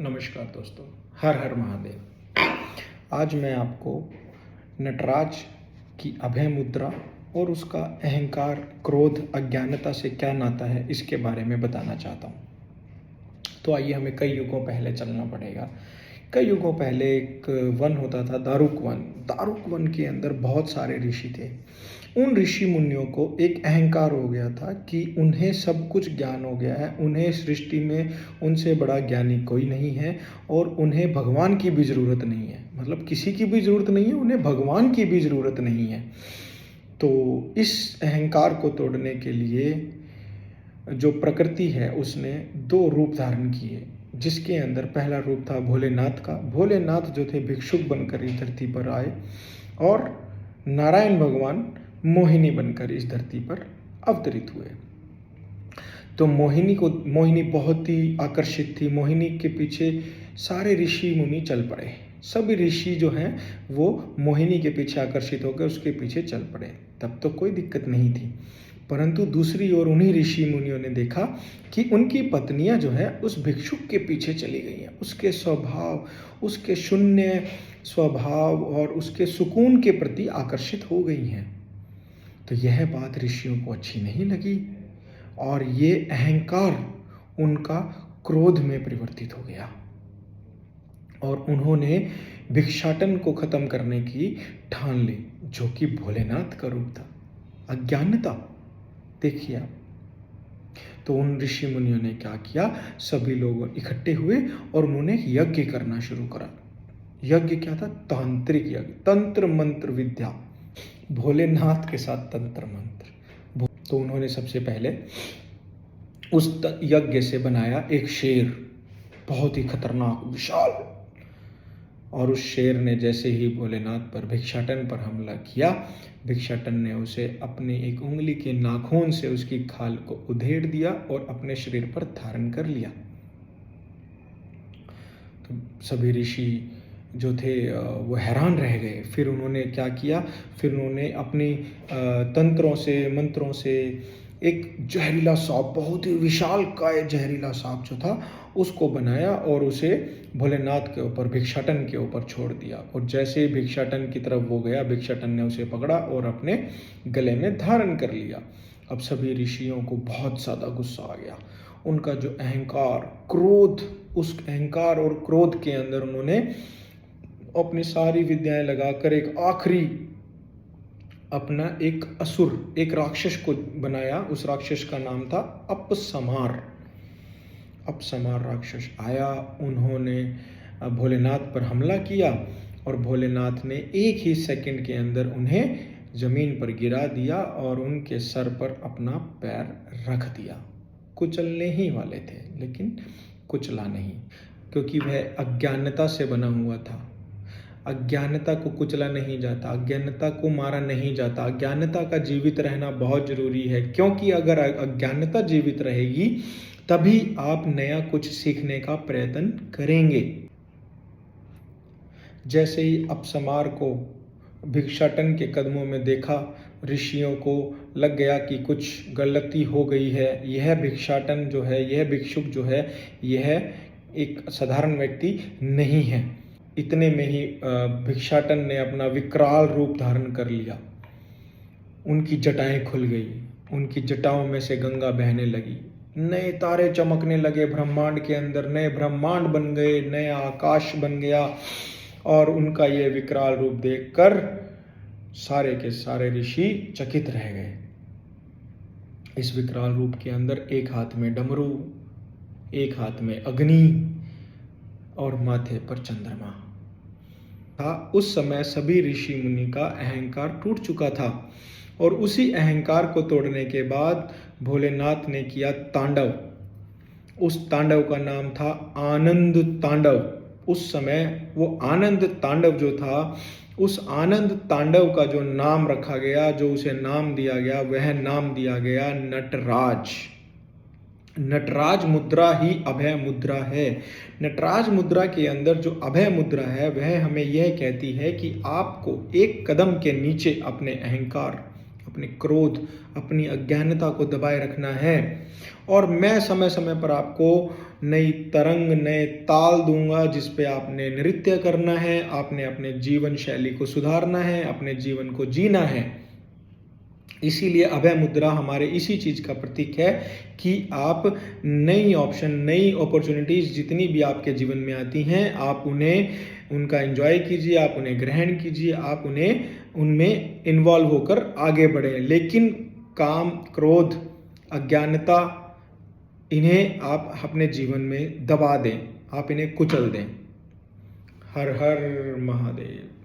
नमस्कार दोस्तों, हर हर महादेव। आज मैं आपको नटराज की अभय मुद्रा और उसका अहंकार, क्रोध, अज्ञानता से क्या नाता है, इसके बारे में बताना चाहता हूँ। तो आइए, हमें कई युगों पहले चलना पड़ेगा। कई युगों पहले एक वन होता था, दारुक वन। दारुक वन के अंदर बहुत सारे ऋषि थे। उन ऋषि मुनियों को एक अहंकार हो गया था कि उन्हें सब कुछ ज्ञान हो गया है, उन्हें सृष्टि में उनसे बड़ा ज्ञानी कोई नहीं है और उन्हें भगवान की भी ज़रूरत नहीं है। मतलब किसी की भी ज़रूरत नहीं है, उन्हें भगवान की भी ज़रूरत नहीं है। तो इस अहंकार को तोड़ने के लिए जो प्रकृति है उसने दो रूप धारण किए, जिसके अंदर पहला रूप था भोलेनाथ का। भोलेनाथ जो थे भिक्षुक बनकर इस धरती पर आए और नारायण भगवान मोहिनी बनकर इस धरती पर अवतरित हुए। तो मोहिनी बहुत ही आकर्षित थी। मोहिनी के पीछे सारे ऋषि मुनि चल पड़े। सभी ऋषि जो हैं वो मोहिनी के पीछे आकर्षित होकर उसके पीछे चल पड़े। तब तो कोई दिक्कत नहीं थी, परंतु दूसरी ओर उन्हीं ऋषि मुनियों ने देखा कि उनकी पत्नियां जो है उस भिक्षुक के पीछे चली गई हैं। उसके स्वभाव, उसके शून्य स्वभाव और उसके सुकून के प्रति आकर्षित हो गई हैं। तो यह बात ऋषियों को अच्छी नहीं लगी और ये अहंकार उनका क्रोध में परिवर्तित हो गया और उन्होंने भिक्षाटन को खत्म करने की ठान ली, जो कि भोलेनाथ का रूप था। अज्ञानता देखिए आप। तो उन ऋषि मुनियों ने क्या किया, सभी लोग इकट्ठे हुए और उन्होंने यज्ञ करना शुरू करा। यज्ञ क्या था? तांत्रिक यज्ञ, तंत्र मंत्र विद्या, भोलेनाथ के साथ तंत्र मंत्र। तो उन्होंने सबसे पहले उस यज्ञ से बनाया एक शेर, बहुत ही खतरनाक, विशाल। और उस शेर ने जैसे ही भोलेनाथ पर, भिक्षाटन पर हमला किया, भिक्षाटन ने उसे अपनी एक उंगली के नाखून से उसकी खाल को उधेड़ दिया और अपने शरीर पर धारण कर लिया। तो सभी ऋषि जो थे वो हैरान रह गए। फिर उन्होंने क्या किया, फिर उन्होंने अपनी तंत्रों से, मंत्रों से एक जहरीला सांप, बहुत ही विशाल काय जहरीला सांप जो था उसको बनाया और उसे भोलेनाथ के ऊपर, भिक्षाटन के ऊपर छोड़ दिया। और जैसे ही भिक्षाटन की तरफ वो गया, भिक्षाटन ने उसे पकड़ा और अपने गले में धारण कर लिया। अब सभी ऋषियों को बहुत ज़्यादा गुस्सा आ गया। उनका जो अहंकार, क्रोध, उस अहंकार और क्रोध के अंदर उन्होंने अपनी सारी विद्याएं लगाकर एक आखिरी अपना एक असुर, एक राक्षस को बनाया। उस राक्षस का नाम था अपसमार। अपसमार राक्षस आया, उन्होंने भोलेनाथ पर हमला किया और भोलेनाथ ने एक ही सेकंड के अंदर उन्हें जमीन पर गिरा दिया और उनके सर पर अपना पैर रख दिया। कुचलने ही वाले थे, लेकिन कुचला नहीं, क्योंकि वह अज्ञानता से बना हुआ था। अज्ञानता को कुचला नहीं जाता, अज्ञानता को मारा नहीं जाता। अज्ञानता का जीवित रहना बहुत जरूरी है, क्योंकि अगर अज्ञानता जीवित रहेगी तभी आप नया कुछ सीखने का प्रयत्न करेंगे। जैसे ही अपसमार को भिक्षाटन के कदमों में देखा, ऋषियों को लग गया कि कुछ गलती हो गई है। यह भिक्षाटन जो है, यह भिक्षुक जो है, यह एक साधारण व्यक्ति नहीं है। इतने में ही भिक्षाटन ने अपना विकराल रूप धारण कर लिया। उनकी जटाएं खुल गई, उनकी जटाओं में से गंगा बहने लगी, नए तारे चमकने लगे ब्रह्मांड के अंदर, नए ब्रह्मांड बन गए, नया आकाश बन गया। और उनका ये विकराल रूप देखकर सारे के सारे ऋषि चकित रह गए। इस विकराल रूप के अंदर एक हाथ में डमरू, एक हाथ में अग्नि और माथे पर चंद्रमा था। उस समय सभी ऋषि मुनि का अहंकार टूट चुका था और उसी अहंकार को तोड़ने के बाद भोलेनाथ ने किया तांडव। उस तांडव का नाम था आनंद तांडव। उस समय वो आनंद तांडव जो था, उस आनंद तांडव का जो नाम रखा गया, जो उसे नाम दिया गया, वह नाम दिया गया नटराज। नटराज मुद्रा ही अभय मुद्रा है। नटराज मुद्रा के अंदर जो अभय मुद्रा है वह हमें यह कहती है कि आपको एक कदम के नीचे अपने अहंकार, अपने क्रोध, अपनी अज्ञानता को दबाए रखना है। और मैं समय समय पर आपको नई तरंग, नए ताल दूंगा जिस पे आपने नृत्य करना है, आपने अपने जीवन शैली को सुधारना है, अपने जीवन को जीना है। इसीलिए अभय मुद्रा हमारे इसी चीज़ का प्रतीक है कि आप नई ऑप्शन, नई अपॉर्चुनिटीज़ जितनी भी आपके जीवन में आती हैं, आप उनका एंजॉय कीजिए, आप उन्हें ग्रहण कीजिए, आप उनमें इन्वॉल्व होकर आगे बढ़ें। लेकिन काम, क्रोध, अज्ञानता, इन्हें आप अपने जीवन में दबा दें, आप इन्हें कुचल दें। हर हर महादेव।